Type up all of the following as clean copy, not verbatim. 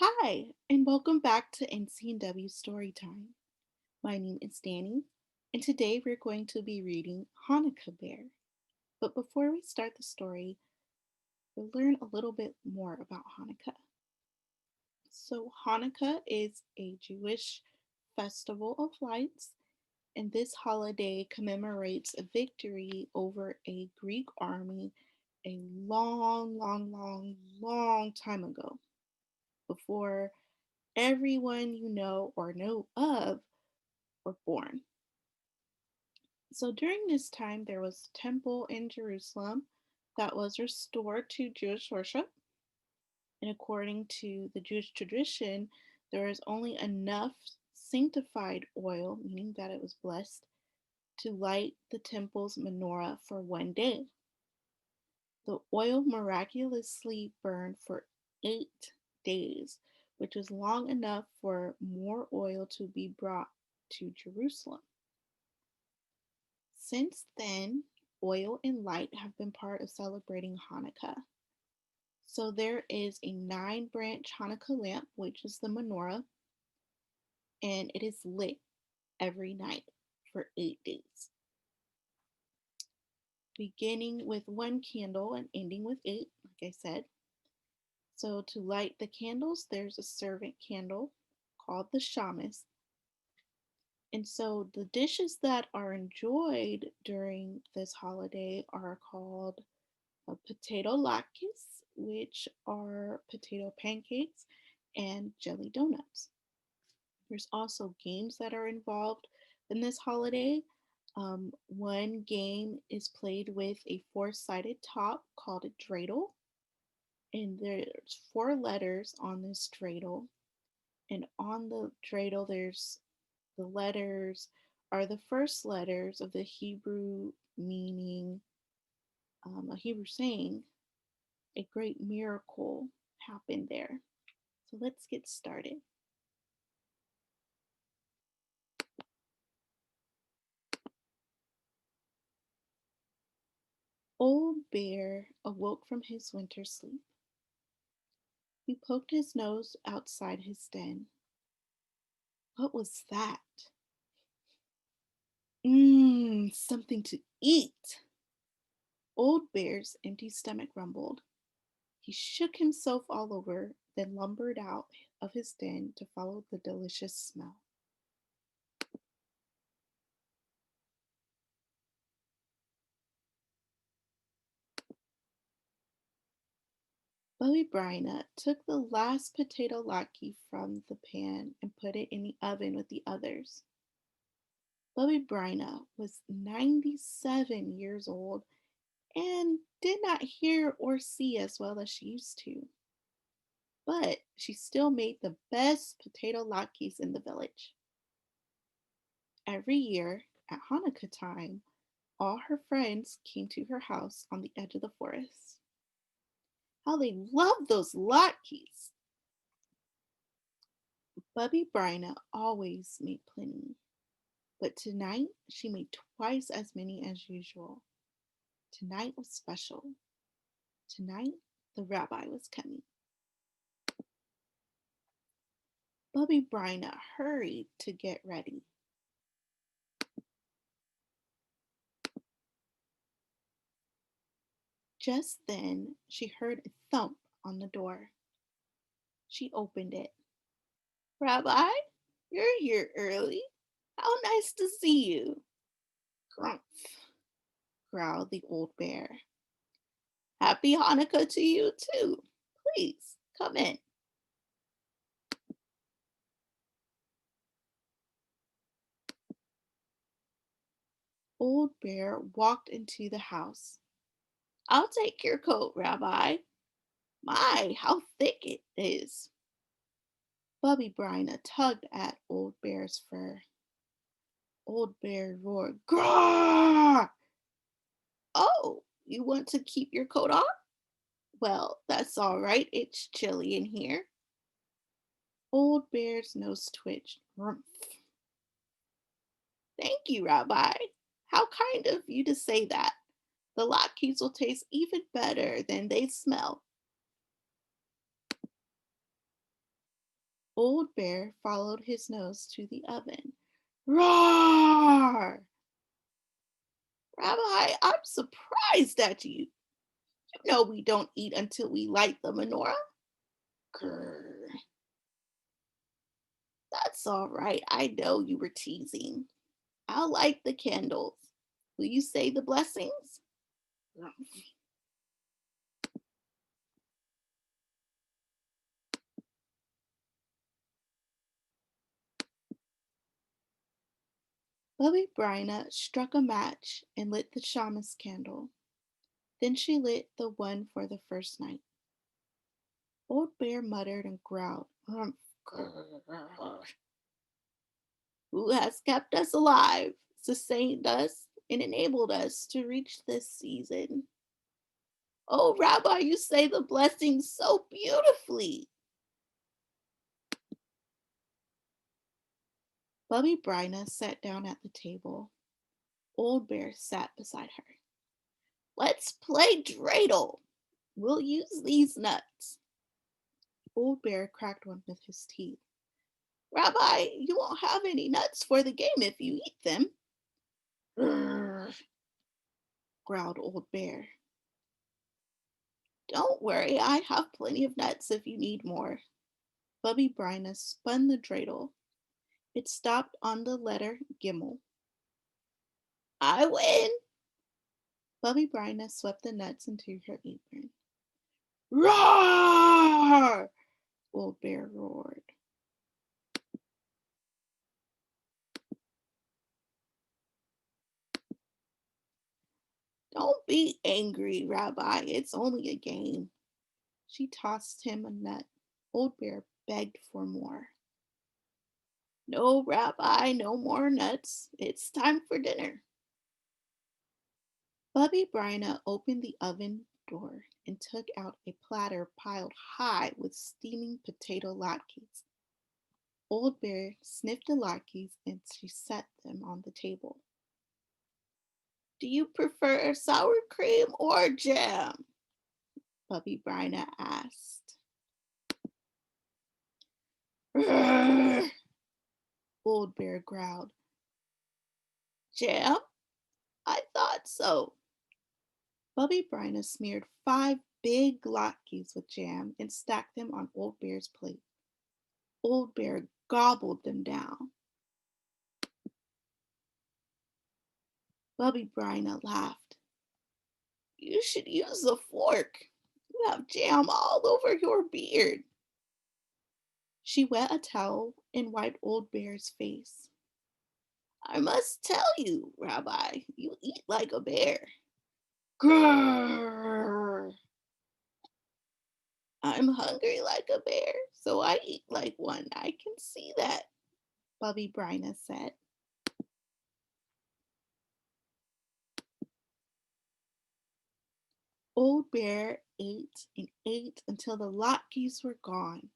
Hi, and welcome back to NCNW Storytime. My name is Danny, and today we're going to be reading Hanukkah Bear. But before we start the story, we'll learn a little bit more about Hanukkah. So, Hanukkah is a Jewish festival of lights, and this holiday commemorates a victory over a Greek army a long time ago, before everyone you know or know of were born. So during this time, there was a temple in Jerusalem that was restored to Jewish worship. And according to the Jewish tradition, there was only enough sanctified oil, meaning that it was blessed, to light the temple's menorah for one day. The oil miraculously burned for 8 days, which was long enough for more oil to be brought to Jerusalem. Since then, oil and light have been part of celebrating Hanukkah. So there is a 9 branch Hanukkah lamp, which is the menorah, and it is lit every night for 8 days, beginning with one candle and ending with eight, like I said. So to light the candles, there's a servant candle called the shamus. And so the dishes that are enjoyed during this holiday are called potato latkes, which are potato pancakes, and jelly donuts. There's also games that are involved in this holiday. One game is played with a four-sided top called a dreidel, and there's 4 letters on this dreidel. And on the dreidel, there's the letters are the first letters of the Hebrew meaning, a Hebrew saying, a great miracle happened there. So let's get started. Old Bear awoke from his winter sleep. He poked his nose outside his den. What was that? Something to eat. Old Bear's empty stomach rumbled. He shook himself all over, then lumbered out of his den to follow the delicious smell. Bubba Brayna took the last potato latke from the pan and put it in the oven with the others. Bubba Brayna was 97 years old and did not hear or see as well as she used to. But she still made the best potato latkes in the village. Every year at Hanukkah time, all her friends came to her house on the edge of the forest. How they loved those latkes! Bubby Bryna always made plenty, but tonight she made twice as many as usual. Tonight was special. Tonight the rabbi was coming. Bubby Bryna hurried to get ready. Just then she heard a thump on the door. She opened it. Rabbi, you're here early. How nice to see you. Grumph, growled the old bear. Happy Hanukkah to you too. Please come in. Old Bear walked into the house. I'll take your coat, Rabbi. My, how thick it is. Bubby Bryna tugged at Old Bear's fur. Old Bear roared, Grrr! Oh, you want to keep your coat on? Well, that's all right. It's chilly in here. Old Bear's nose twitched. Rumph. Thank you, Rabbi. How kind of you to say that. The latkes will taste even better than they smell. Old Bear followed his nose to the oven. Roar! Rabbi, I'm surprised at you. You know we don't eat until we light the menorah. Grr. That's all right. I know you were teasing. I'll light the candles. Will you say the blessings? Bubba Brayna struck a match and lit the shamus candle. Then she lit the one for the first night. Old Bear muttered and growled. Who has kept us alive, sustained us, and enabled us to reach this season? Oh, Rabbi, you say the blessings so beautifully. Bubby Bryna sat down at the table. Old Bear sat beside her. Let's play dreidel. We'll use these nuts. Old Bear cracked one with his teeth. Rabbi, you won't have any nuts for the game if you eat them. Grrr, growled Old Bear. Don't worry, I have plenty of nuts if you need more. Bubby Bryna spun the dreidel. It stopped on the letter Gimel. I win! Bubby Bryna swept the nuts into her apron. Roar! Old Bear roared. Don't be angry, Rabbi. It's only a game. She tossed him a nut. Old Bear begged for more. No, Rabbi, no more nuts. It's time for dinner. Bubby Bryna opened the oven door and took out a platter piled high with steaming potato latkes. Old Bear sniffed the latkes and she set them on the table. Do you prefer sour cream or jam? Bubby Bryna asked. Old Bear growled. Jam? I thought so. Bubby Bryna smeared 5 big latkes with jam and stacked them on Old Bear's plate. Old Bear gobbled them down. Bubby Bryna laughed. You should use a fork. You have jam all over your beard. She wet a towel and wiped Old Bear's face. I must tell you, Rabbi, you eat like a bear. Grrr. I'm hungry like a bear, so I eat like one. I can see that, Bubby Bryna said. Old Bear ate and ate until the latkes were gone.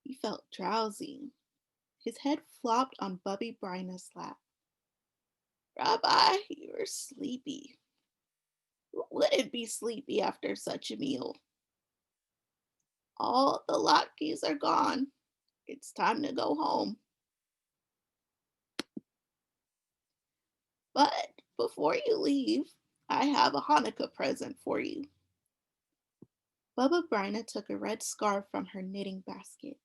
He felt drowsy. His head flopped on Bubby Bryna's lap. Rabbi, you're sleepy. Who wouldn't be sleepy after such a meal? All the latkes are gone. It's time to go home. But before you leave, I have a Hanukkah present for you. Bubba Bryna took a red scarf from her knitting basket.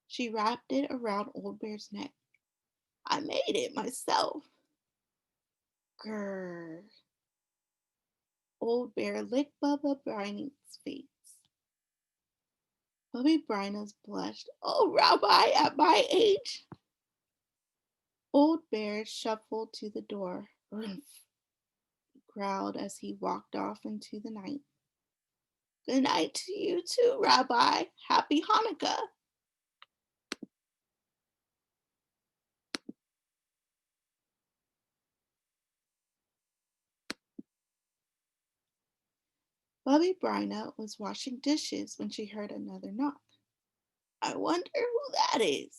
She wrapped it around Old Bear's neck. I made it myself. Grrr. Old Bear licked Bubba Bryna's face. Bubby Bryna's blushed. Oh, Rabbi, at my age. Old Bear shuffled to the door. Rumph, he growled as he walked off into the night. Good night to you too, Rabbi. Happy Hanukkah. Bubby Bryna was washing dishes when she heard another knock. I wonder who that is.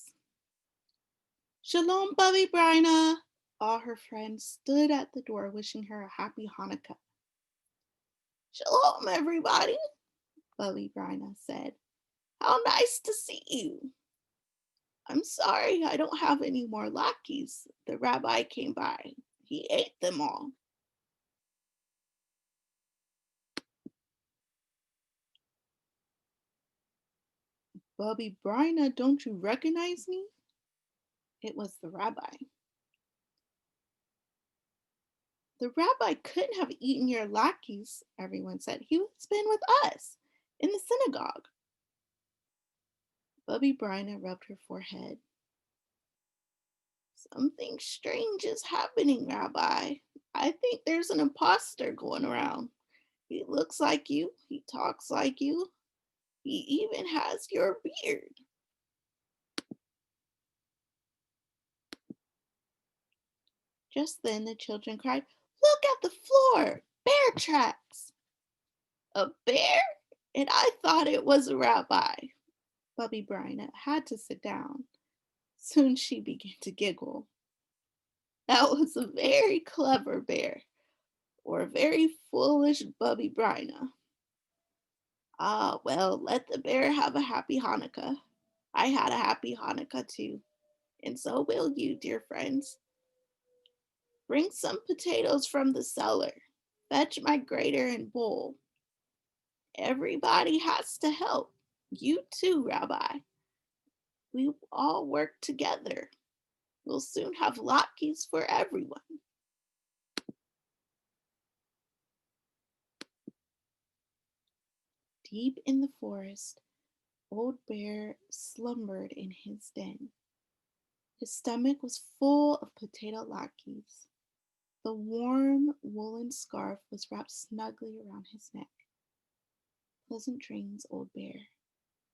Shalom, Bubby Bryna. All her friends stood at the door wishing her a happy Hanukkah. Shalom, everybody, Bubby Bryna said. How nice to see you. I'm sorry, I don't have any more latkes. The rabbi came by. He ate them all. Bubba Brayna, don't you recognize me? It was the rabbi. The rabbi couldn't have eaten your latkes, everyone said. He has been with us in the synagogue. Bubba Brayna rubbed her forehead. Something strange is happening, Rabbi. I think there's an imposter going around. He looks like you, he talks like you, he even has your beard. Just then the children cried, Look at the floor! Bear tracks! A bear? And I thought it was a rabbi. Bubba Brayna had to sit down. Soon she began to giggle. That was a very clever bear, or a very foolish Bubba Brayna. Ah, well, let the bear have a happy Hanukkah. I had a happy Hanukkah too, and so will you, dear friends. Bring some potatoes from the cellar. Fetch my grater and bowl. Everybody has to help. You too, Rabbi. We all work together. We'll soon have latkes for everyone. Deep in the forest, Old Bear slumbered in his den. His stomach was full of potato latkes. The warm woolen scarf was wrapped snugly around his neck. Pleasant dreams, Old Bear,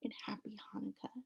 and happy Hanukkah.